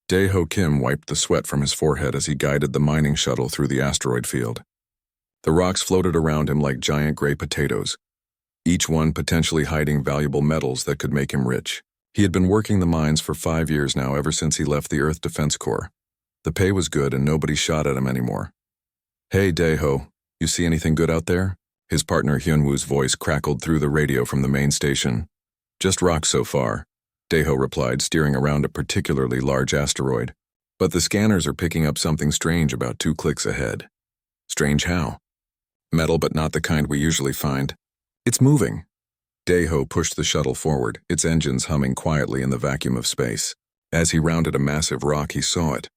Dae-ho Kim wiped the sweat from his forehead as he guided the mining shuttle through the asteroid field. The rocks floated around him like giant gray potatoes, each one potentially hiding valuable metals that could make him rich. He had been working the mines for 5 years now, ever since he left the Earth Defense Corps. The pay was good and nobody shot at him anymore. "Hey, Dae-ho, you see anything good out there?" His partner Hyunwoo's voice crackled through the radio from the main station. "Just rocks so far," Dae-ho replied, steering around a particularly large asteroid. "But the scanners are picking up something strange about 2 clicks ahead." "Strange how?" "Metal, but not the kind we usually find. It's moving." Dae-ho pushed the shuttle forward, its engines humming quietly in the vacuum of space. As he rounded a massive rock, he saw it.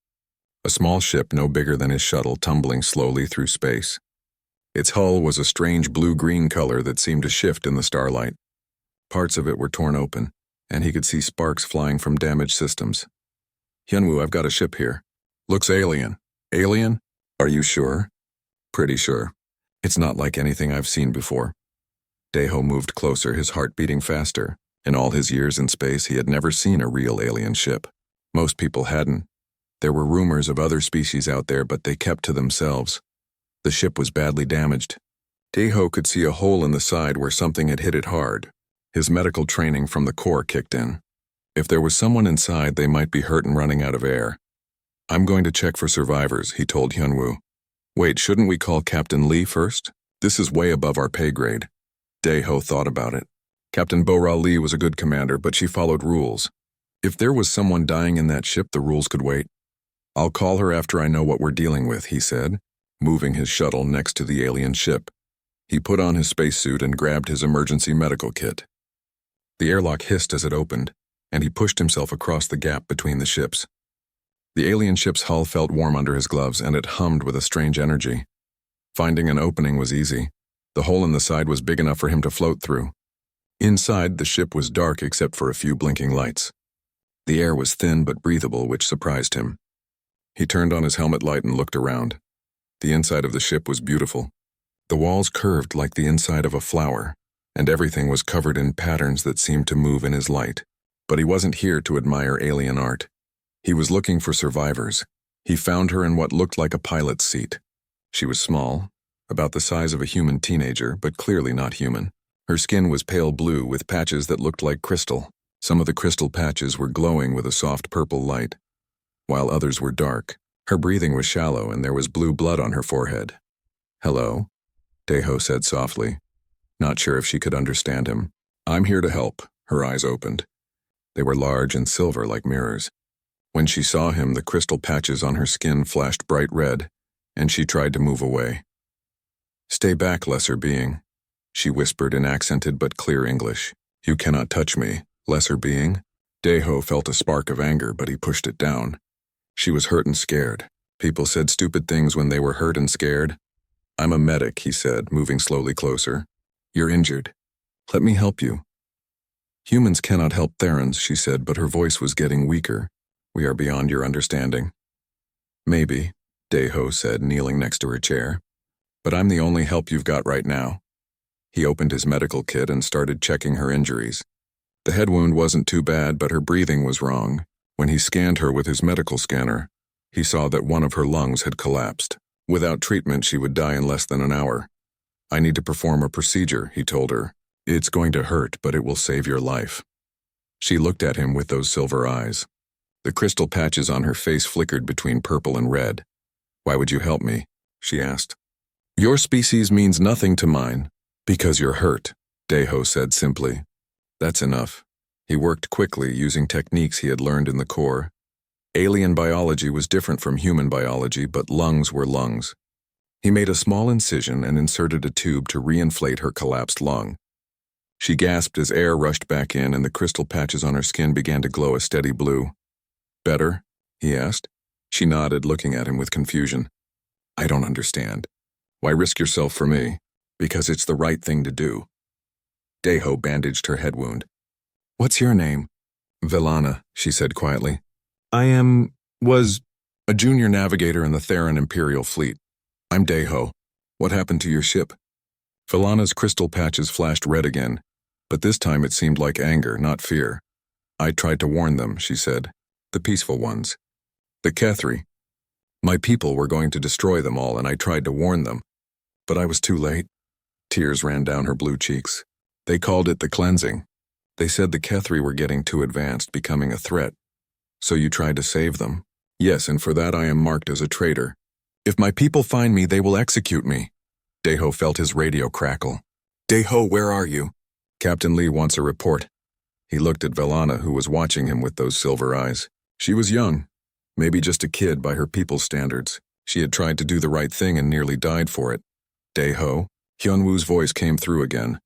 A small ship no bigger than his shuttle, tumbling slowly through space. Its hull was a strange blue-green color that seemed to shift in the starlight. Parts of it were torn open, and he could see sparks flying from damaged systems. "Hyunwoo, I've got a ship here. Looks alien." "Alien? Are you sure?" "Pretty sure. It's not like anything I've seen before." Dae-ho moved closer, his heart beating faster. In all his years in space, he had never seen a real alien ship. Most people hadn't. There were rumors of other species out there, but they kept to themselves. The ship was badly damaged. Dae-ho could see a hole in the side where something had hit it hard. His medical training from the Corps kicked in. If there was someone inside, they might be hurt and running out of air. "I'm going to check for survivors," he told Hyunwoo. "Wait, shouldn't we call Captain Lee first? This is way above our pay grade." Dae-ho thought about it. Captain Bo-ra Lee was a good commander, but she followed rules. If there was someone dying in that ship, the rules could wait. "I'll call her after I know what we're dealing with," he said, moving his shuttle next to the alien ship. He put on his spacesuit and grabbed his emergency medical kit. The airlock hissed as it opened, and he pushed himself across the gap between the ships. The alien ship's hull felt warm under his gloves, and it hummed with a strange energy. Finding an opening was easy. The hole in the side was big enough for him to float through. Inside, the ship was dark except for a few blinking lights. The air was thin but breathable, which surprised him. He turned on his helmet light and looked around. The inside of the ship was beautiful. The walls curved like the inside of a flower, and everything was covered in patterns that seemed to move in his light. But he wasn't here to admire alien art. He was looking for survivors. He found her in what looked like a pilot's seat. She was small, about the size of a human teenager, but clearly not human. Her skin was pale blue with patches that looked like crystal. Some of the crystal patches were glowing with a soft purple light, while others were dark. Her breathing was shallow and there was blue blood on her forehead. "Hello," Dae-ho said softly, not sure if she could understand him. "I'm here to help." Her eyes opened. They were large and silver like mirrors. When she saw him, the crystal patches on her skin flashed bright red, and she tried to move away. "Stay back, lesser being," she whispered in accented but clear English. "You cannot touch me, lesser being." Dae-ho felt a spark of anger, but he pushed it down. She was hurt and scared. People said stupid things when they were hurt and scared. "I'm a medic," he said, moving slowly closer. "You're injured. Let me help you." "Humans cannot help Therans," she said, but her voice was getting weaker. "We are beyond your understanding." "Maybe," Dae-ho said, kneeling next to her chair. "But I'm the only help you've got right now." He opened his medical kit and started checking her injuries. The head wound wasn't too bad, but her breathing was wrong. When he scanned her with his medical scanner, he saw that one of her lungs had collapsed. Without treatment, she would die in less than an hour. "I need to perform a procedure," he told her. "It's going to hurt, but it will save your life." She looked at him with those silver eyes. The crystal patches on her face flickered between purple and red. "Why would you help me?" she asked. "Your species means nothing to mine." "Because you're hurt," Dae-ho said simply. "That's enough." He worked quickly, using techniques he had learned in the Corps. Alien biology was different from human biology, but lungs were lungs. He made a small incision and inserted a tube to reinflate her collapsed lung. She gasped as air rushed back in and the crystal patches on her skin began to glow a steady blue. "Better?" he asked. She nodded, looking at him with confusion. "I don't understand. Why risk yourself for me?" "Because it's the right thing to do." Dae-ho bandaged her head wound. "What's your name?" "Villana," she said quietly. "I was a junior navigator in the Theran Imperial Fleet. I'm Dae-ho. What happened to your ship?" Villana's crystal patches flashed red again, but this time it seemed like anger, not fear. "I tried to warn them," she said. "The peaceful ones. The Kethri. My people were going to destroy them all and I tried to warn them. But I was too late. Tears ran down her blue cheeks. They called it the cleansing. They said the Kethri were getting too advanced, becoming a threat. So you tried to save them? Yes, and for that I am marked as a traitor. If my people find me, they will execute me. Deho felt his radio crackle. Deho, where are you? Captain Lee wants a report. He looked at Velana, who was watching him with those silver eyes. She was young, maybe just a kid by her people's standards. She had tried to do the right thing and nearly died for it. Deho? Hyunwoo's voice came through again.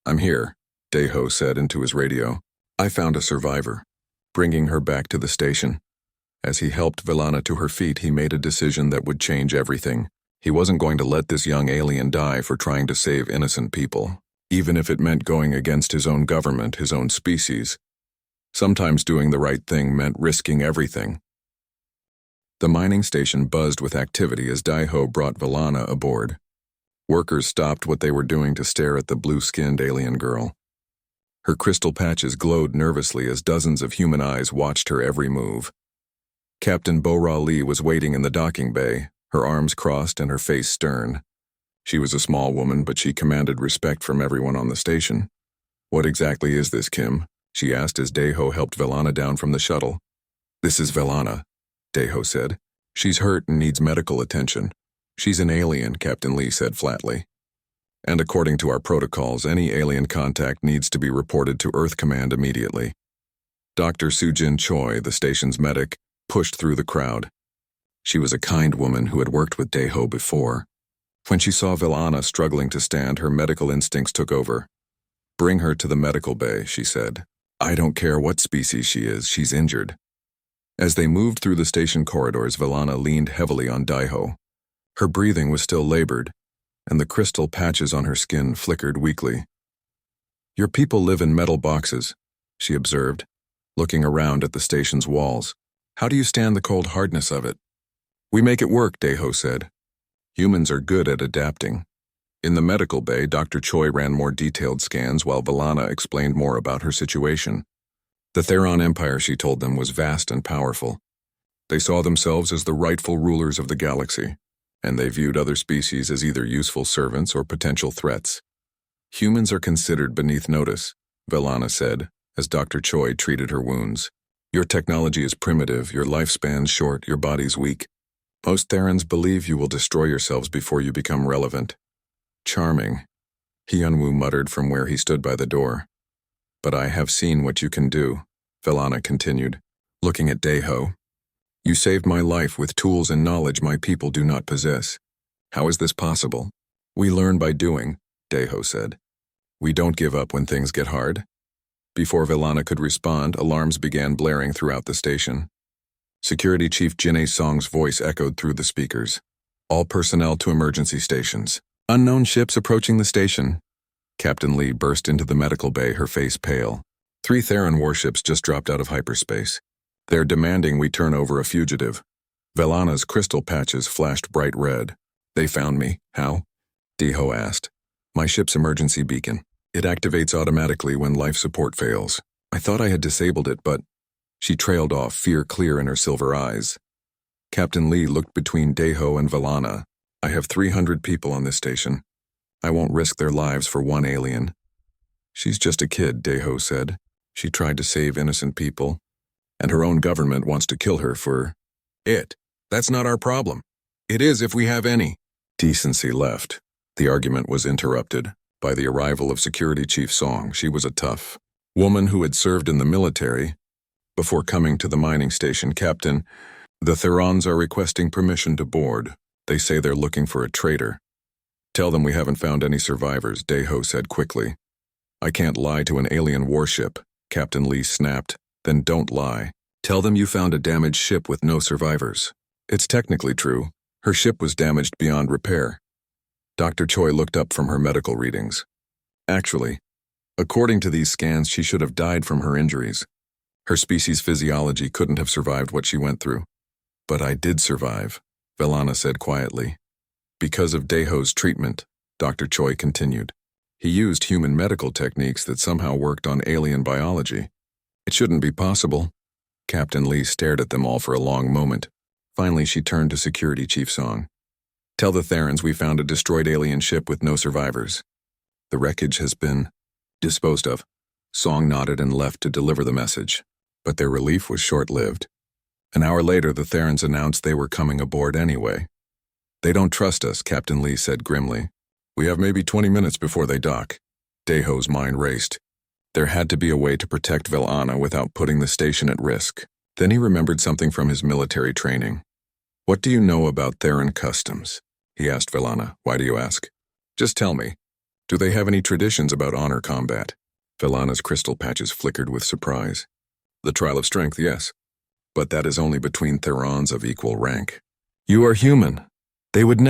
I'm here, Deho said into his radio. I found a survivor, bringing her back to the station. As he helped Velana to her feet, he made a decision that would change everything. He wasn't going to let this young alien die for trying to save innocent people, even if it meant going against his own government, his own species. Sometimes doing the right thing meant risking everything. The mining station buzzed with activity as Deho brought Velana aboard. Workers stopped what they were doing to stare at the blue-skinned alien girl. Her crystal patches glowed nervously as dozens of human eyes watched her every move. Captain Bo-Ra Lee was waiting in the docking bay, her arms crossed and her face stern. She was a small woman, but she commanded respect from everyone on the station. What exactly is this, Kim? She asked as Deho helped Velana down from the shuttle. This is Velana, Deho said. She's hurt and needs medical attention. She's an alien, Captain Lee said flatly. And according to our protocols, any alien contact needs to be reported to Earth Command immediately. Dr. Sujin Choi, the station's medic, pushed through the crowd. She was a kind woman who had worked with Deho before. When she saw Velana struggling to stand, her medical instincts took over. Bring her to the medical bay, she said. I don't care what species she is, she's injured. As they moved through the station corridors, Velana leaned heavily on Deho. Her breathing was still labored, and the crystal patches on her skin flickered weakly. Your people live in metal boxes, she observed, looking around at the station's walls. How do you stand the cold hardness of it? We make it work, Deho said. Humans are good at adapting. In the medical bay, Dr. Choi ran more detailed scans while Velana explained more about her situation. The Theron Empire, she told them, was vast and powerful. They saw themselves as the rightful rulers of the galaxy, and they viewed other species as either useful servants or potential threats. Humans are considered beneath notice, Velana said, as Dr. Choi treated her wounds. Your technology is primitive, your lifespan's short, your body's weak. Most Therans believe you will destroy yourselves before you become relevant. Charming, Hyunwoo muttered from where he stood by the door. But I have seen what you can do, Velana continued, looking at Deho. You saved my life with tools and knowledge my people do not possess. How is this possible? We learn by doing, Deho said. We don't give up when things get hard. Before Velana could respond, alarms began blaring throughout the station. Security Chief Jin Song's voice echoed through the speakers. All personnel to emergency stations. Unknown ships approaching the station. Captain Lee burst into the medical bay, her face pale. 3 Theron warships just dropped out of hyperspace. They're demanding we turn over a fugitive. Velana's crystal patches flashed bright red. They found me. How? Deho asked. My ship's emergency beacon. It activates automatically when life support fails. I thought I had disabled it, but... She trailed off, fear clear in her silver eyes. Captain Lee looked between Deho and Velana. I have 300 people on this station. I won't risk their lives for one alien. She's just a kid, Deho said. She tried to save innocent people, and her own government wants to kill her for it. That's not our problem. It is if we have any. Decency left. The argument was interrupted by the arrival of Security Chief Song. She was a tough woman who had served in the military. Before coming to the mining station, Captain, the Therons are requesting permission to board. They say they're looking for a traitor. Tell them we haven't found any survivors, Deho said quickly. I can't lie to an alien warship, Captain Lee snapped. Then don't lie. Tell them you found a damaged ship with no survivors. It's technically true. Her ship was damaged beyond repair. Dr. Choi looked up from her medical readings. Actually, according to these scans, she should have died from her injuries. Her species' physiology couldn't have survived what she went through. But I did survive, Velana said quietly. Because of Deho's treatment, Dr. Choi continued. He used human medical techniques that somehow worked on alien biology. It shouldn't be possible. Captain Lee stared at them all for a long moment. Finally, she turned to Security Chief Song. Tell the Therans we found a destroyed alien ship with no survivors. The wreckage has been disposed of. Song nodded and left to deliver the message, but their relief was short-lived. An hour later, the Therans announced they were coming aboard anyway. They don't trust us, Captain Lee said grimly. We have maybe 20 minutes before they dock. Daeho's mind raced. There had to be a way to protect Velana without putting the station at risk. Then he remembered something from his military training. What do you know about Theran customs? He asked Velana. Why do you ask? Just tell me. Do they have any traditions about honor combat? Velana's crystal patches flickered with surprise. The trial of strength, yes. But that is only between Therans of equal rank. You are human. They would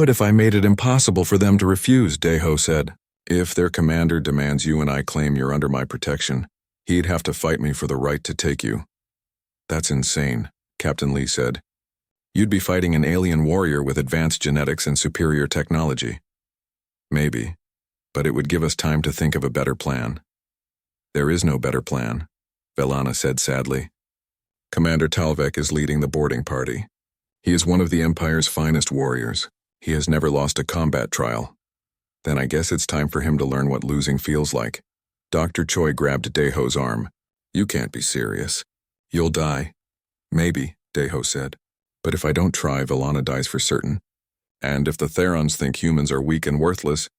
if I made it impossible for them to refuse, Daeho said. If their commander demands you and I claim you're under my protection, he'd have to fight me for the right to take you. That's insane, Captain Lee said. You'd be fighting an alien warrior with advanced genetics and superior technology. Maybe, but it would give us time to think of a better plan. There is no better plan, Velana said sadly. Commander Talvek is leading the boarding party. He is one of the Empire's finest warriors. He has never lost a combat trial. Then I guess it's time for him to learn what losing feels like. Dr. Choi grabbed Daeho's arm. You can't be serious. You'll die. Maybe, Daeho said. But if I don't try, Velana dies for certain. And if the Therans think humans are weak and worthless,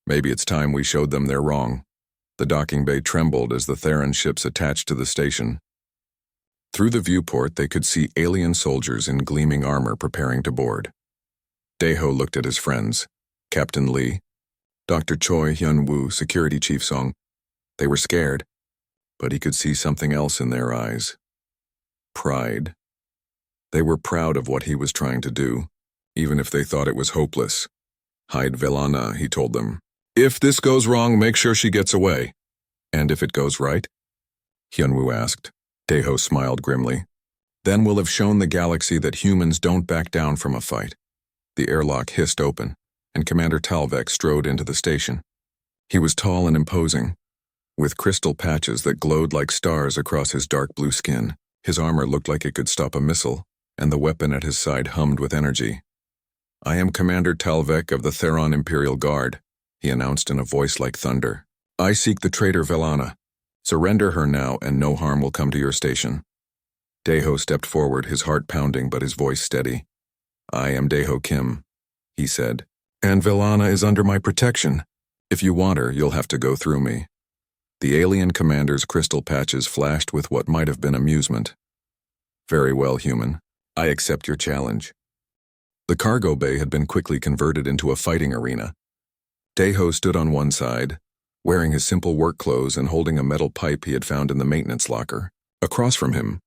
maybe it's time we showed them they're wrong. The docking bay trembled as the Theran ships attached to the station. Through the viewport, they could see alien soldiers in gleaming armor preparing to board. Daeho looked at his friends, Captain Lee, Dr. Choi Hyun-woo, Security Chief Song. They were scared, but he could see something else in their eyes. Pride. They were proud of what he was trying to do, even if they thought it was hopeless. Hide Velana, he told them. If this goes wrong, make sure she gets away. And if it goes right? Hyun-woo asked. Daeho smiled grimly. Then we'll have shown the galaxy that humans don't back down from a fight. The airlock hissed open, and Commander Talvek strode into the station. He was tall and imposing, with crystal patches that glowed like stars across his dark blue skin. His armor looked like it could stop a missile, and the weapon at his side hummed with energy. I am Commander Talvek of the Theran Imperial Guard, he announced in a voice like thunder. I seek the traitor Velana. Surrender her now, and no harm will come to your station. Daeho stepped forward, his heart pounding but his voice steady. I am Daeho Kim, he said, and Velana is under my protection. If you want her, you'll have to go through me. The alien commander's crystal patches flashed with what might have been amusement. Very well, human. I accept your challenge. The cargo bay had been quickly converted into a fighting arena. Daeho stood on one side, wearing his simple work clothes and holding a metal pipe he had found in the maintenance locker. Across from him,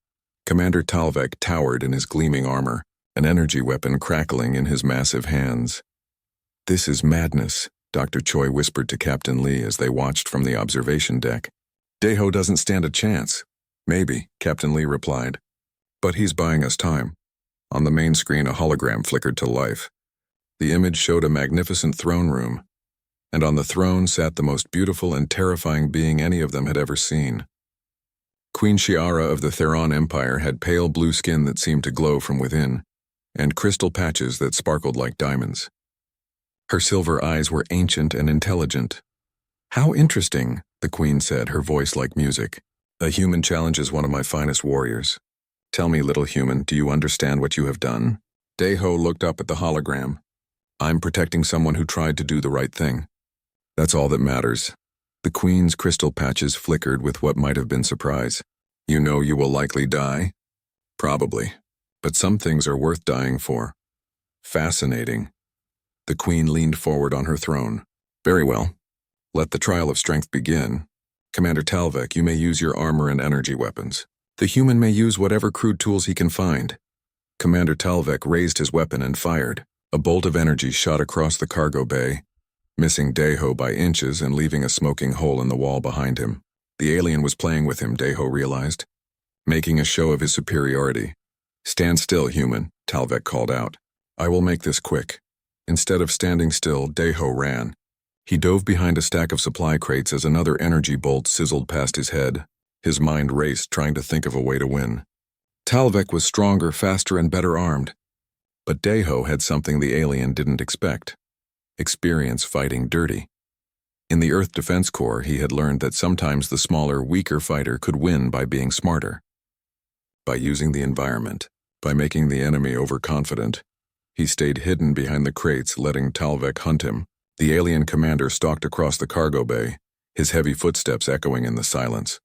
Commander Talvek towered in his gleaming armor, an energy weapon crackling in his massive hands. This is madness, Dr. Choi whispered to Captain Lee as they watched from the observation deck. Daeho doesn't stand a chance. Maybe, Captain Lee replied. But he's buying us time. On the main screen, a hologram flickered to life. The image showed a magnificent throne room, and on the throne sat the most beautiful and terrifying being any of them had ever seen. Queen Shiara of the Theran Empire had pale blue skin that seemed to glow from within, and crystal patches that sparkled like diamonds. Her silver eyes were ancient and intelligent. How interesting, the queen said, her voice like music. A human challenges one of my finest warriors. Tell me, little human, do you understand what you have done? Daeho looked up at the hologram. I'm protecting someone who tried to do the right thing. That's all that matters. The queen's crystal patches flickered with what might have been surprise. You know you will likely die? Probably. But some things are worth dying for. Fascinating. The queen leaned forward on her throne. Very well. Let the trial of strength begin. Commander Talvek, you may use your armor and energy weapons. The human may use whatever crude tools he can find. Commander Talvek raised his weapon and fired. A bolt of energy shot across the cargo bay, missing Daeho by inches and leaving a smoking hole in the wall behind him. The alien was playing with him, Daeho realized, making a show of his superiority. Stand still, human, Talvek called out. I will make this quick. Instead of standing still, Daeho ran. He dove behind a stack of supply crates as another energy bolt sizzled past his head. His mind raced, trying to think of a way to win. Talvek was stronger, faster, and better armed. But Deho had something the alien didn't expect: experience fighting dirty. In the Earth Defense Corps, he had learned that sometimes the smaller, weaker fighter could win by being smarter. By using the environment, by making the enemy overconfident. He stayed hidden behind the crates, letting Talvek hunt him. The alien commander stalked across the cargo bay, his heavy footsteps echoing in the silence.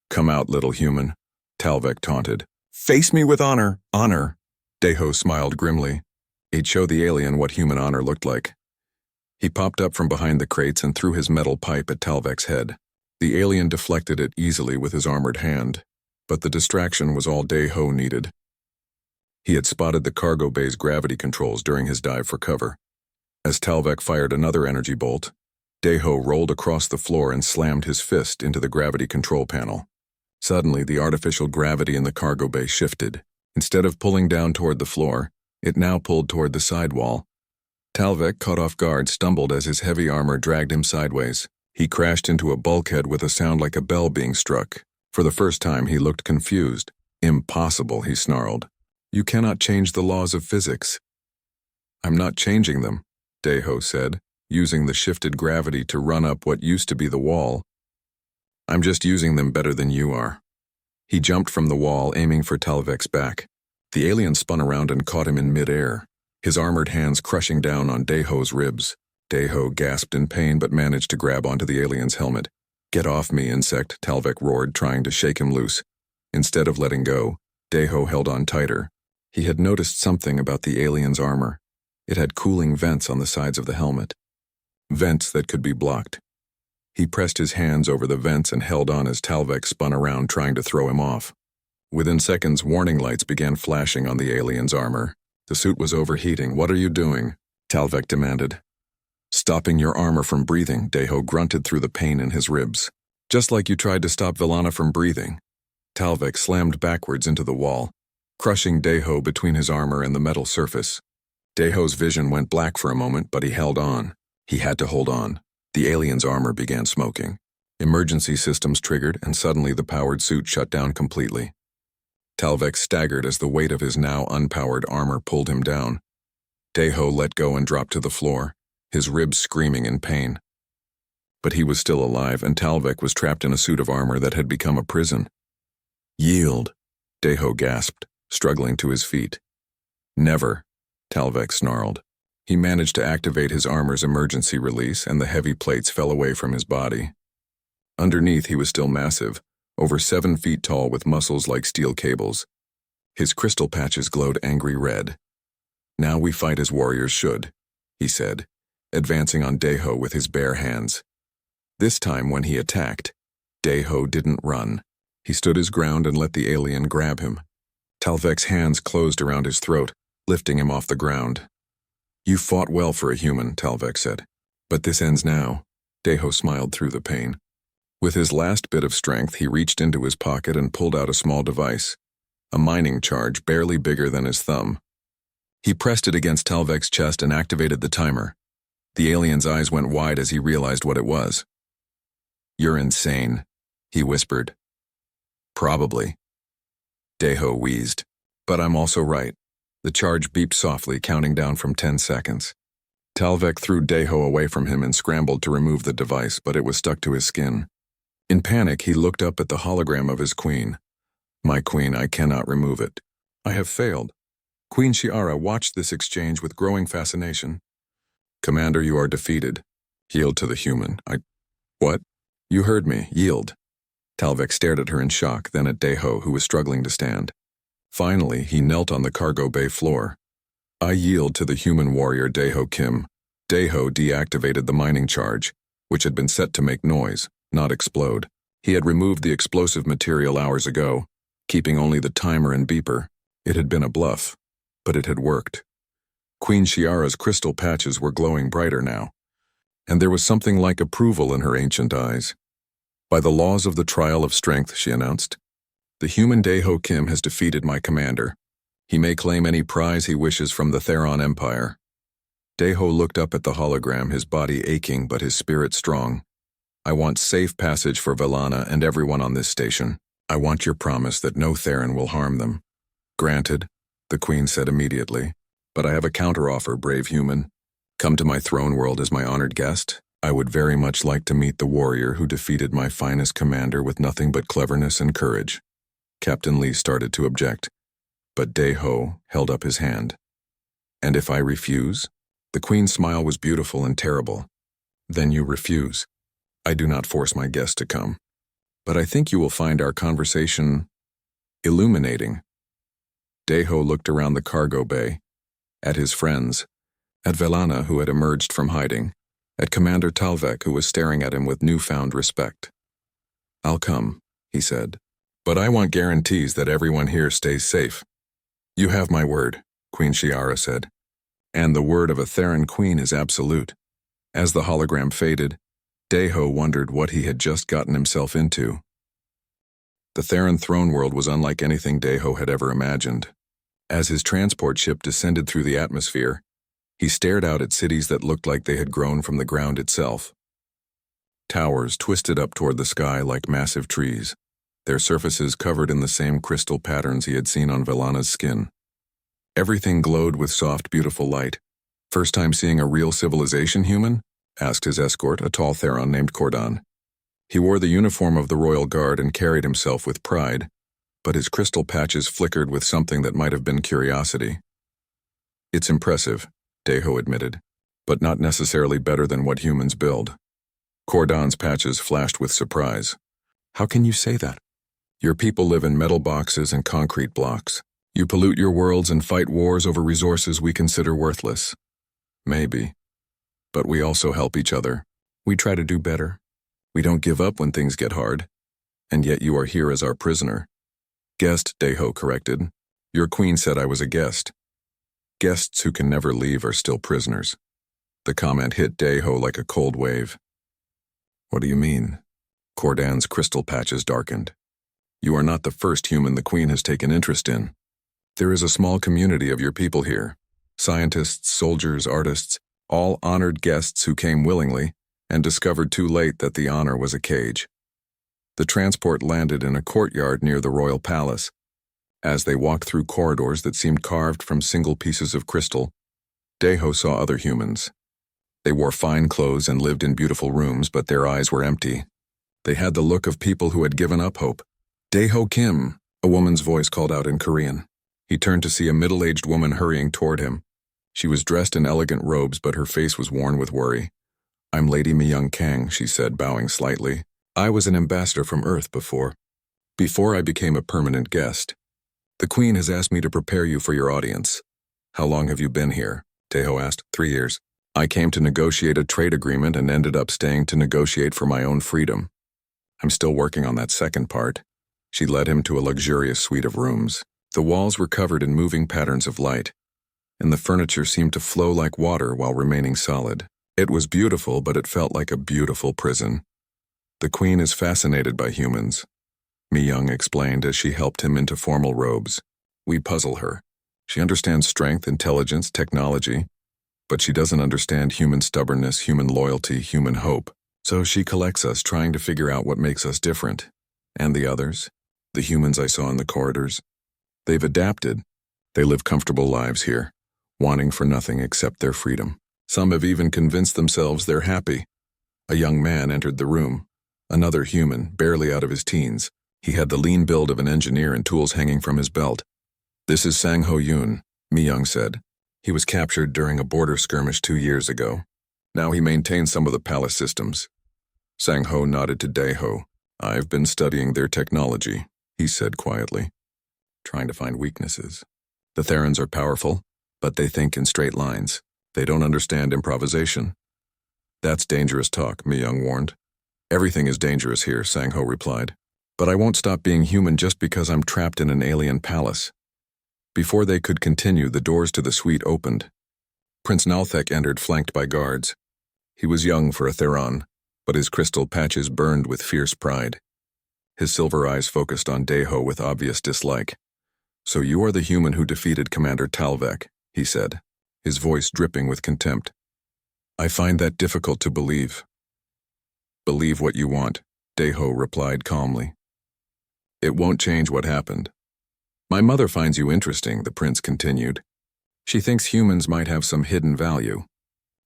"Come out, little human," Talvek taunted. "Face me with honor, honor." Deho smiled grimly. He'd show the alien what human honor looked like. He popped up from behind the crates and threw his metal pipe at Talvek's head. The alien deflected it easily with his armored hand, but the distraction was all Deho needed. He had spotted the cargo bay's gravity controls during his dive for cover. As Talvek fired another energy bolt, Deho rolled across the floor and slammed his fist into the gravity control panel. Suddenly, the artificial gravity in the cargo bay shifted. Instead of pulling down toward the floor, it now pulled toward the sidewall. Talvek, caught off guard, stumbled as his heavy armor dragged him sideways. He crashed into a bulkhead with a sound like a bell being struck. For the first time, he looked confused. "Impossible," he snarled. "You cannot change the laws of physics." "I'm not changing them," Deho said, using the shifted gravity to run up what used to be the wall. "I'm just using them better than you are." He jumped from the wall, aiming for Talvek's back. The alien spun around and caught him in midair, his armored hands crushing down on Deho's ribs. Deho gasped in pain but managed to grab onto the alien's helmet. "Get off me, insect," Talvek roared, trying to shake him loose. Instead of letting go, Deho held on tighter. He had noticed something about the alien's armor. It had cooling vents on the sides of the helmet. Vents that could be blocked. He pressed his hands over the vents and held on as Talvek spun around, trying to throw him off. Within seconds, warning lights began flashing on the alien's armor. The suit was overheating. "What are you doing?" Talvek demanded. "Stopping your armor from breathing," Deho grunted through the pain in his ribs. "Just like you tried to stop Villana from breathing." Talvek slammed backwards into the wall, crushing Deho between his armor and the metal surface. Deho's vision went black for a moment, but he held on. He had to hold on. The alien's armor began smoking. Emergency systems triggered, and suddenly the powered suit shut down completely. Talvek staggered as the weight of his now unpowered armor pulled him down. Deho let go and dropped to the floor, his ribs screaming in pain. But he was still alive, and Talvek was trapped in a suit of armor that had become a prison. "Yield," Deho gasped, struggling to his feet. "Never," Talvek snarled. He managed to activate his armor's emergency release, and the heavy plates fell away from his body. Underneath, he was still massive, over 7 feet tall with muscles like steel cables. His crystal patches glowed angry red. "Now we fight as warriors should," he said, advancing on Deho with his bare hands. This time, when he attacked, Deho didn't run. He stood his ground and let the alien grab him. Talvek's hands closed around his throat, lifting him off the ground. "You fought well for a human," Talvek said. "But this ends now." Deho smiled through the pain. With his last bit of strength, he reached into his pocket and pulled out a small device, a mining charge barely bigger than his thumb. He pressed it against Talvek's chest and activated the timer. The alien's eyes went wide as he realized what it was. "You're insane," he whispered. "Probably." Deho wheezed. "But I'm also right." The charge beeped softly, counting down from 10 seconds. Talvek threw Deho away from him and scrambled to remove the device, but it was stuck to his skin. In panic, he looked up at the hologram of his queen. "My queen, I cannot remove it. I have failed." Queen Shiara watched this exchange with growing fascination. "Commander, you are defeated. Yield to the human." What? You heard me. Yield." Talvek stared at her in shock, then at Deho, who was struggling to stand. Finally, he knelt on the cargo bay floor. "I yield to the human warrior Deho Kim." Deho deactivated the mining charge, which had been set to make noise, not explode. He had removed the explosive material hours ago, keeping only the timer and beeper. It had been a bluff, but it had worked. Queen Shiara's crystal patches were glowing brighter now, and there was something like approval in her ancient eyes. "By the laws of the trial of strength," she announced, "the human Deho Kim has defeated my commander. He may claim any prize he wishes from the Theron Empire." Deho looked up at the hologram, his body aching but his spirit strong. I want safe passage for Velana and everyone on this station. I want your promise that no Theron will harm them. Granted, the Queen said immediately. But I have a counteroffer, brave human. Come to my throne world as my honored guest. I would very much like to meet the warrior who defeated my finest commander with nothing but cleverness and courage. Captain Lee started to object, but Dae-ho held up his hand. And if I refuse? The Queen's smile was beautiful and terrible. Then you refuse. I do not force my guest to come. But I think you will find our conversation illuminating. Dae-ho looked around the cargo bay, at his friends, at Velana, who had emerged from hiding, at Commander Talvek, who was staring at him with newfound respect. I'll come, he said, but I want guarantees that everyone here stays safe. You have my word, Queen Shiara said, and the word of a Theron queen is absolute. As the hologram faded, Dae-ho wondered what he had just gotten himself into. The Theron throne world was unlike anything Dae-ho had ever imagined. As his transport ship descended through the atmosphere, he stared out at cities that looked like they had grown from the ground itself. Towers twisted up toward the sky like massive trees, their surfaces covered in the same crystal patterns he had seen on Velana's skin. Everything glowed with soft, beautiful light. First time seeing a real civilization, human? Asked his escort, a tall Theron named Cordon. He wore the uniform of the Royal Guard and carried himself with pride, but his crystal patches flickered with something that might have been curiosity. It's impressive, Dae-ho admitted, but not necessarily better than what humans build. Cordon's patches flashed with surprise. How can you say that? Your people live in metal boxes and concrete blocks. You pollute your worlds and fight wars over resources we consider worthless. Maybe. But we also help each other. We try to do better. We don't give up when things get hard. And yet you are here as our prisoner. Guest, Dae-ho corrected. Your queen said I was a guest. Guests who can never leave are still prisoners. The comment hit Dae-ho like a cold wave. What do you mean? Cordon's crystal patches darkened. You are not the first human the Queen has taken interest in. There is a small community of your people here. Scientists, soldiers, artists, all honored guests who came willingly and discovered too late that the honor was a cage. The transport landed in a courtyard near the royal palace. As they walked through corridors that seemed carved from single pieces of crystal, Dae-ho saw other humans. They wore fine clothes and lived in beautiful rooms, but their eyes were empty. They had the look of people who had given up hope. Dae-ho Kim, a woman's voice called out in Korean. He turned to see a middle-aged woman hurrying toward him. She was dressed in elegant robes, but her face was worn with worry. I'm Lady Myung Kang, she said, bowing slightly. I was an ambassador from Earth before I became a permanent guest. The Queen has asked me to prepare you for your audience. How long have you been here? Dae-ho asked. 3 years. I came to negotiate a trade agreement and ended up staying to negotiate for my own freedom. I'm still working on that second part. She led him to a luxurious suite of rooms. The walls were covered in moving patterns of light, and the furniture seemed to flow like water while remaining solid. It was beautiful, but it felt like a beautiful prison. The Queen is fascinated by humans, Mi-young explained as she helped him into formal robes. We puzzle her. She understands strength, intelligence, technology, but she doesn't understand human stubbornness, human loyalty, human hope. So she collects us, trying to figure out what makes us different. And the others? The humans I saw in the corridors? They've adapted. They live comfortable lives here, wanting for nothing except their freedom. Some have even convinced themselves they're happy. A young man entered the room. Another human, barely out of his teens. He had the lean build of an engineer and tools hanging from his belt. This is Sang-ho Yoon, Mi-young said. He was captured during a border skirmish 2 years ago. Now he maintains some of the palace systems. Sang-ho nodded to Dae-ho. I've been studying their technology, he said quietly, trying to find weaknesses. The Therons are powerful, but they think in straight lines. They don't understand improvisation. That's dangerous talk, Mi-young warned. Everything is dangerous here, Sang-ho replied. But I won't stop being human just because I'm trapped in an alien palace. Before they could continue, the doors to the suite opened. Prince Nalthek entered, flanked by guards. He was young for a Theron, but his crystal patches burned with fierce pride. His silver eyes focused on Dae-ho with obvious dislike. So you are the human who defeated Commander Talvek, he said, his voice dripping with contempt. I find that difficult to believe. Believe what you want, Deho replied calmly. It won't change what happened. My mother finds you interesting, the prince continued. She thinks humans might have some hidden value.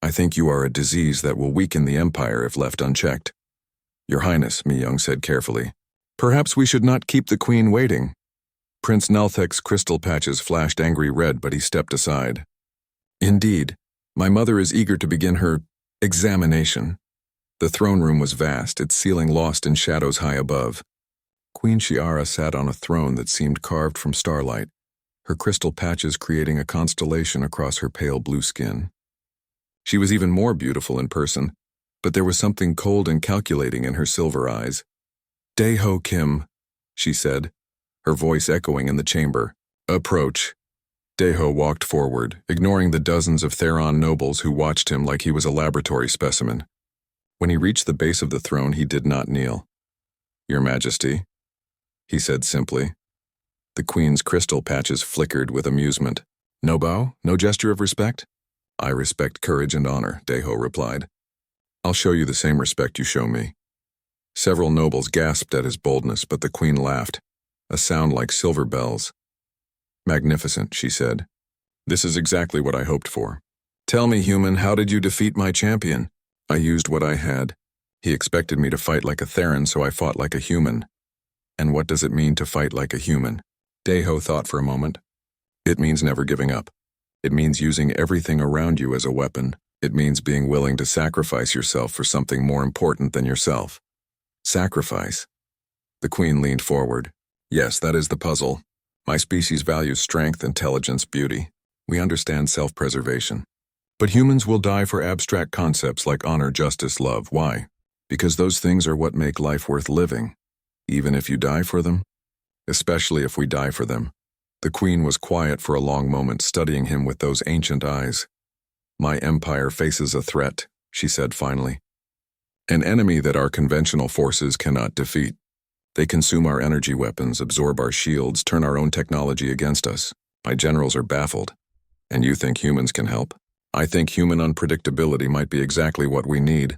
I think you are a disease that will weaken the empire if left unchecked. Your Highness, Mi-young said carefully. Perhaps we should not keep the queen waiting. Prince Nalthek's crystal patches flashed angry red, but he stepped aside. Indeed, my mother is eager to begin her examination. The throne room was vast, its ceiling lost in shadows high above. Queen Shiara sat on a throne that seemed carved from starlight, her crystal patches creating a constellation across her pale blue skin. She was even more beautiful in person, but there was something cold and calculating in her silver eyes. Daeho Kim, she said, her voice echoing in the chamber. Approach. Daeho walked forward, ignoring the dozens of Theron nobles who watched him like he was a laboratory specimen. When he reached the base of the throne, he did not kneel. Your Majesty, he said simply. The queen's crystal patches flickered with amusement. No bow? No gesture of respect? I respect courage and honor, Daeho replied. I'll show you the same respect you show me. Several nobles gasped at his boldness, but the queen laughed, a sound like silver bells. Magnificent, she said. This is exactly what I hoped for. Tell me, human, how did you defeat my champion? I used what I had. He expected me to fight like a Theron, so I fought like a human. And what does it mean to fight like a human? Daeho thought for a moment. It means never giving up. It means using everything around you as a weapon. It means being willing to sacrifice yourself for something more important than yourself. Sacrifice. The queen leaned forward. Yes, that is the puzzle. My species values strength, intelligence, beauty. We understand self-preservation. But humans will die for abstract concepts like honor, justice, love. Why? Because those things are what make life worth living. Even if you die for them? Especially if we die for them. The queen was quiet for a long moment, studying him with those ancient eyes. My empire faces a threat, she said finally. An enemy that our conventional forces cannot defeat. They consume our energy weapons, absorb our shields, turn our own technology against us. My generals are baffled. And you think humans can help? I think human unpredictability might be exactly what we need.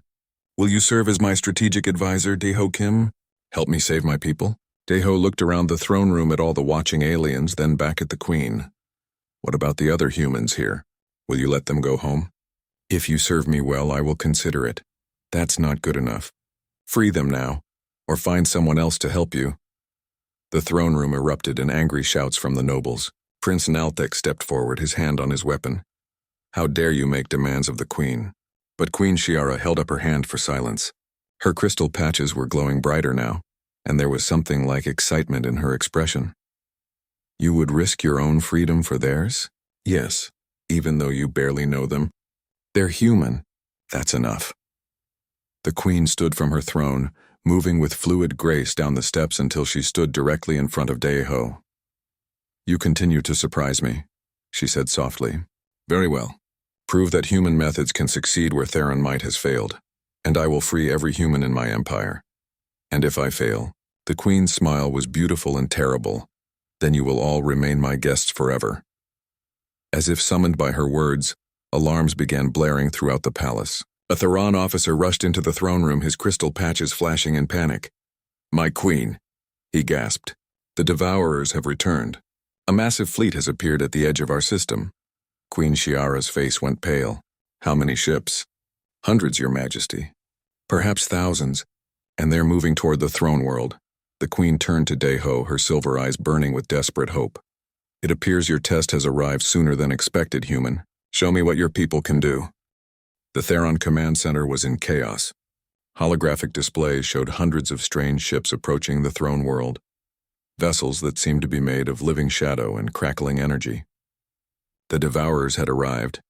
Will you serve as my strategic advisor, Daeho Kim? Help me save my people? Daeho looked around the throne room at all the watching aliens, then back at the queen. What about the other humans here? Will you let them go home? If you serve me well, I will consider it. That's not good enough. Free them now, or find someone else to help you. The throne room erupted in angry shouts from the nobles. Prince Nalthek stepped forward, his hand on his weapon. How dare you make demands of the queen? But Queen Shiara held up her hand for silence. Her crystal patches were glowing brighter now, and there was something like excitement in her expression. You would risk your own freedom for theirs? Yes, even though you barely know them. They're human. That's enough. The queen stood from her throne, moving with fluid grace down the steps until she stood directly in front of Daeho. You continue to surprise me, she said softly. Very well. Prove that human methods can succeed where Theron might has failed, and I will free every human in my empire. And if I fail, the queen's smile was beautiful and terrible, then you will all remain my guests forever. As if summoned by her words, alarms began blaring throughout the palace. A Theron officer rushed into the throne room, his crystal patches flashing in panic. My queen, he gasped. The Devourers have returned. A massive fleet has appeared at the edge of our system. Queen Shiara's face went pale. How many ships? Hundreds, Your Majesty. Perhaps thousands. And they're moving toward the throne world. The queen turned to Daeho, her silver eyes burning with desperate hope. It appears your test has arrived sooner than expected, human. Show me what your people can do. The Theron command center was in chaos. Holographic displays showed hundreds of strange ships approaching the throne world. Vessels that seemed to be made of living shadow and crackling energy. The Devourers had arrived.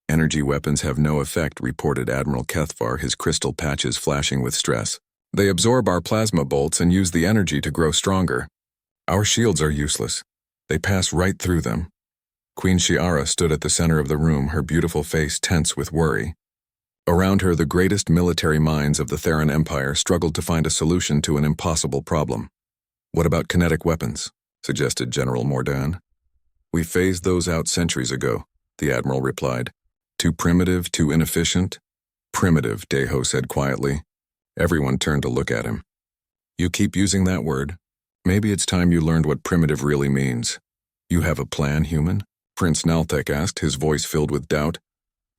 Energy weapons have no effect, reported Admiral Kethvar, his crystal patches flashing with stress. They absorb our plasma bolts and use the energy to grow stronger. Our shields are useless. They pass right through them. Queen Shiara stood at the center of the room, her beautiful face tense with worry. Around her, the greatest military minds of the Theron Empire struggled to find a solution to an impossible problem. What about kinetic weapons? Suggested General Mordan. We phased those out centuries ago, the Admiral replied. Too primitive, too inefficient? Primitive, Daeho said quietly. Everyone turned to look at him. You keep using that word. Maybe it's time you learned what primitive really means. You have a plan, human? Prince Naltek asked, his voice filled with doubt.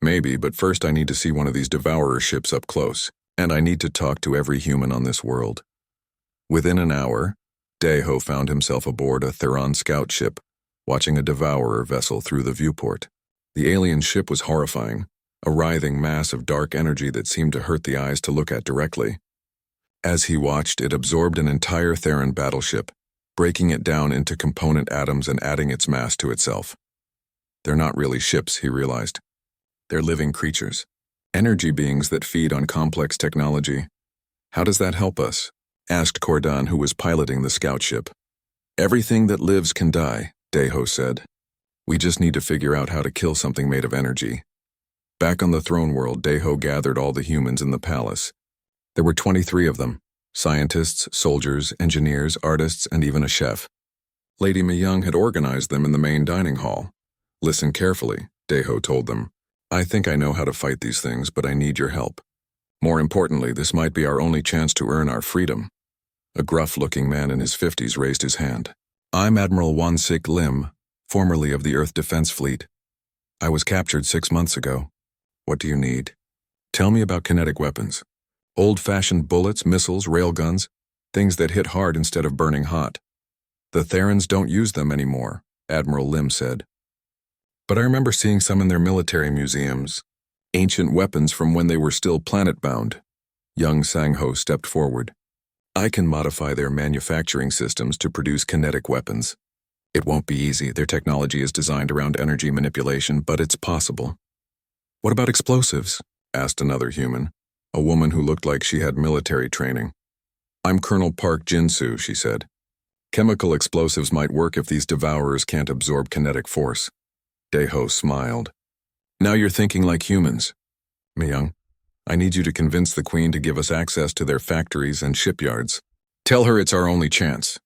Maybe, but first I need to see one of these devourer ships up close, and I need to talk to every human on this world. Within an hour, Daeho found himself aboard a Theron scout ship, watching a devourer vessel through the viewport. The alien ship was horrifying, a writhing mass of dark energy that seemed to hurt the eyes to look at directly. As he watched, it absorbed an entire Theron battleship, breaking it down into component atoms and adding its mass to itself. They're not really ships, he realized. They're living creatures, energy beings that feed on complex technology. How does that help us? Asked Cordan, who was piloting the scout ship. Everything that lives can die, Daeho said. We just need to figure out how to kill something made of energy. Back on the throne world, Daeho gathered all the humans in the palace. There were 23 of them, scientists, soldiers, engineers, artists, and even a chef. Lady Myung had organized them in the main dining hall. Listen carefully, Daeho told them. I think I know how to fight these things, but I need your help. More importantly, this might be our only chance to earn our freedom. A gruff-looking man in his 50s raised his hand. I'm Admiral Won-Sik Lim, formerly of the Earth Defense Fleet. I was captured 6 months ago. What do you need? Tell me about kinetic weapons. Old-fashioned bullets, missiles, railguns, things that hit hard instead of burning hot. The Therans don't use them anymore, Admiral Lim said. But I remember seeing some in their military museums. Ancient weapons from when they were still planet-bound. Young Sang-ho stepped forward. I can modify their manufacturing systems to produce kinetic weapons. It won't be easy. Their technology is designed around energy manipulation, but it's possible. What about explosives? Asked another human, a woman who looked like she had military training. I'm Colonel Park Jin-soo, she said. Chemical explosives might work if these devourers can't absorb kinetic force. Daeho smiled. Now you're thinking like humans. Myung, I need you to convince the Queen to give us access to their factories and shipyards. Tell her it's our only chance.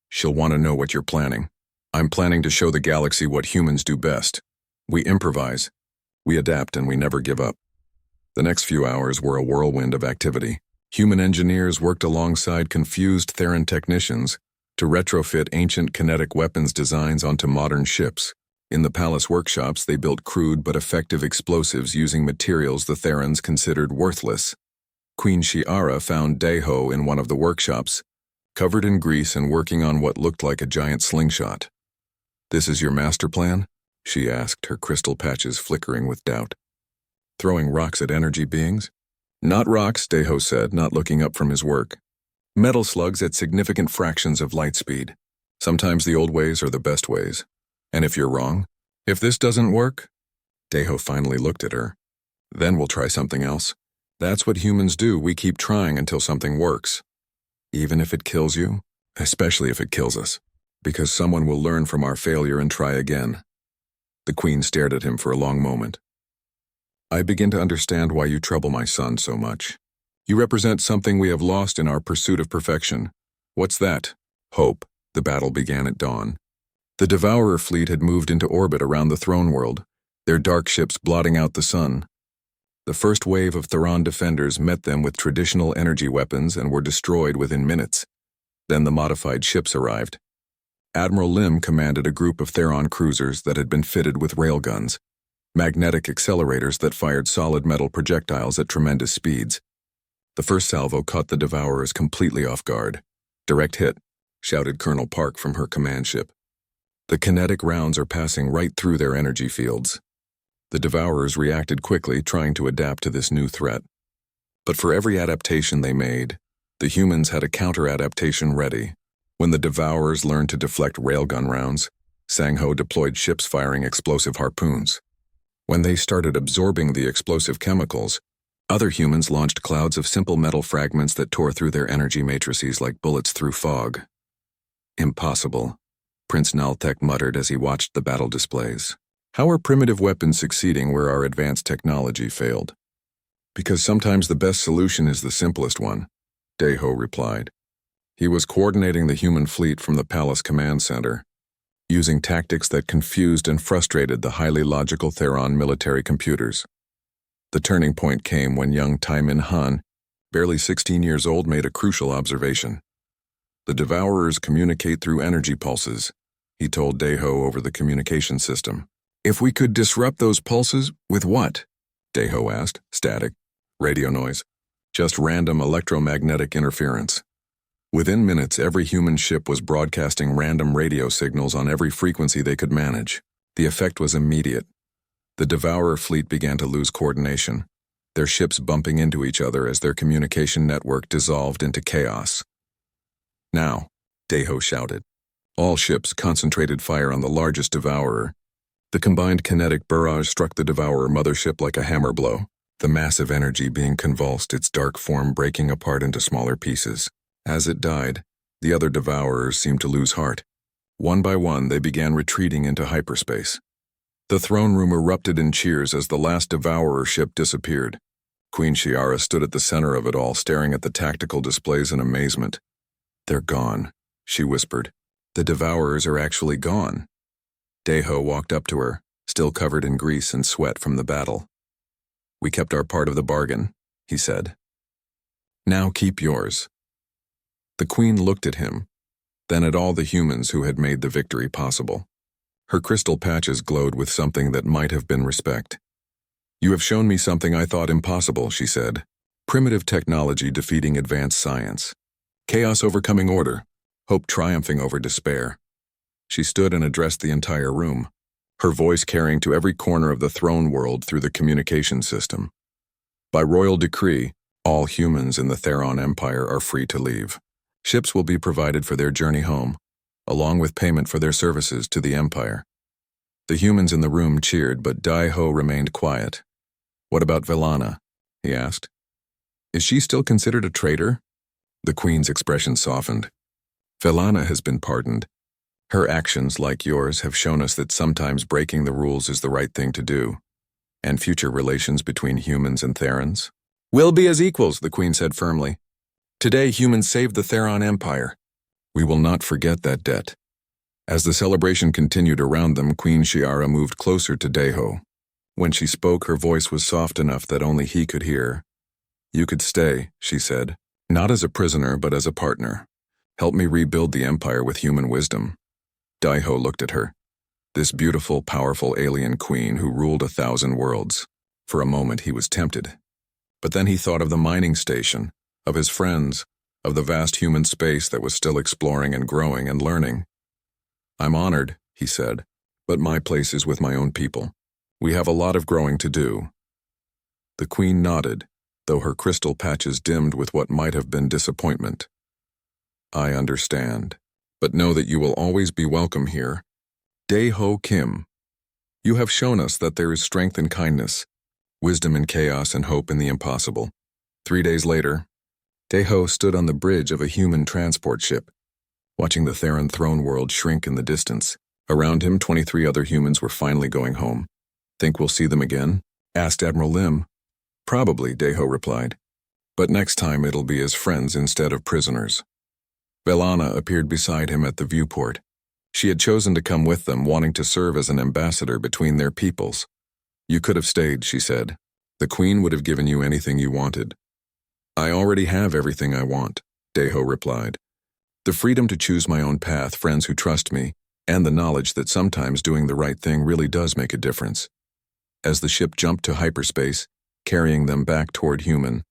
She'll want to know what you're planning. I'm planning to show the galaxy what humans do best. We improvise, we adapt, and we never give up. The next few hours were a whirlwind of activity. Human engineers worked alongside confused Theran technicians to retrofit ancient kinetic weapons designs onto modern ships. In the palace workshops, they built crude but effective explosives using materials the Therans considered worthless. Queen Shi'ara found Daeho in one of the workshops, covered in grease and working on what looked like a giant slingshot. This is your master plan? She asked, her crystal patches flickering with doubt. Throwing rocks at energy beings? Not rocks, Daeho said, not looking up from his work. Metal slugs at significant fractions of light speed. Sometimes the old ways are the best ways. And if you're wrong, if this doesn't work, Daeho finally looked at her. Then we'll try something else. That's what humans do. We keep trying until something works. Even if it kills you, especially if it kills us, because someone will learn from our failure and try again. The Queen stared at him for a long moment. I begin to understand why you trouble my son so much. You represent something we have lost in our pursuit of perfection. What's that? Hope. The battle began at dawn. The Devourer fleet had moved into orbit around the throne world, their dark ships blotting out the sun. The first wave of Theron defenders met them with traditional energy weapons and were destroyed within minutes. Then the modified ships arrived. Admiral Lim commanded a group of Theron cruisers that had been fitted with railguns, magnetic accelerators that fired solid metal projectiles at tremendous speeds. The first salvo caught the Devourers completely off guard. Direct hit, shouted Colonel Park from her command ship. The kinetic rounds are passing right through their energy fields. The Devourers reacted quickly, trying to adapt to this new threat. But for every adaptation they made, the humans had a counter-adaptation ready. When the Devourers learned to deflect railgun rounds, Sang-ho deployed ships firing explosive harpoons. When they started absorbing the explosive chemicals, other humans launched clouds of simple metal fragments that tore through their energy matrices like bullets through fog. Impossible, Prince Naltek muttered as he watched the battle displays. How are primitive weapons succeeding where our advanced technology failed? Because sometimes the best solution is the simplest one, Daeho replied. He was coordinating the human fleet from the palace command center, using tactics that confused and frustrated the highly logical Theron military computers. The turning point came when young Taimin Han, barely 16 years old, made a crucial observation. The Devourers communicate through energy pulses, he told Daeho over the communication system. If we could disrupt those pulses, with what? Daeho asked. Static. Radio noise. Just random electromagnetic interference. Within minutes, every human ship was broadcasting random radio signals on every frequency they could manage. The effect was immediate. The Devourer fleet began to lose coordination, their ships bumping into each other as their communication network dissolved into chaos. Now, Daeho shouted. All ships concentrated fire on the largest Devourer. The combined kinetic barrage struck the Devourer mothership like a hammer blow, the massive energy being convulsed, its dark form breaking apart into smaller pieces. As it died, the other Devourers seemed to lose heart. One by one, they began retreating into hyperspace. The throne room erupted in cheers as the last Devourer ship disappeared. Queen Shiara stood at the center of it all, staring at the tactical displays in amazement. They're gone, she whispered. The Devourers are actually gone. Daeho walked up to her, still covered in grease and sweat from the battle. We kept our part of the bargain, he said. Now keep yours. The queen looked at him, then at all the humans who had made the victory possible. Her crystal patches glowed with something that might have been respect. You have shown me something I thought impossible, she said. Primitive technology defeating advanced science. Chaos overcoming order. Hope triumphing over despair. She stood and addressed the entire room, her voice carrying to every corner of the throne world through the communication system. By royal decree, all humans in the Theron Empire are free to leave. Ships will be provided for their journey home, along with payment for their services to the Empire. The humans in the room cheered, but Daeho remained quiet. What about Velana? He asked. Is she still considered a traitor? The queen's expression softened. Velana has been pardoned. Her actions, like yours, have shown us that sometimes breaking the rules is the right thing to do. And future relations between humans and Therans? Will be as equals, the queen said firmly. Today, humans saved the Theron Empire. We will not forget that debt. As the celebration continued around them, Queen Shiara moved closer to Daeho. When she spoke, her voice was soft enough that only he could hear. You could stay, she said, not as a prisoner, but as a partner. Help me rebuild the empire with human wisdom. Daeho looked at her, this beautiful, powerful alien queen who ruled 1,000 worlds. For a moment he was tempted. But then he thought of the mining station, of his friends, of the vast human space that was still exploring and growing and learning. I'm honored, he said, but my place is with my own people. We have a lot of growing to do. The queen nodded, though her crystal patches dimmed with what might have been disappointment. I understand, but know that you will always be welcome here. Daeho Kim, you have shown us that there is strength in kindness, wisdom in chaos, and hope in the impossible. 3 days later, Daeho stood on the bridge of a human transport ship, watching the Theron throne world shrink in the distance. Around him, 23 other humans were finally going home. Think we'll see them again? Asked Admiral Lim. Probably, Daeho replied. But next time it'll be as friends instead of prisoners. Velana appeared beside him at the viewport. She had chosen to come with them, wanting to serve as an ambassador between their peoples. You could have stayed, she said. The queen would have given you anything you wanted. I already have everything I want, Daeho replied. The freedom to choose my own path, friends who trust me, and the knowledge that sometimes doing the right thing really does make a difference. As the ship jumped to hyperspace, carrying them back toward human,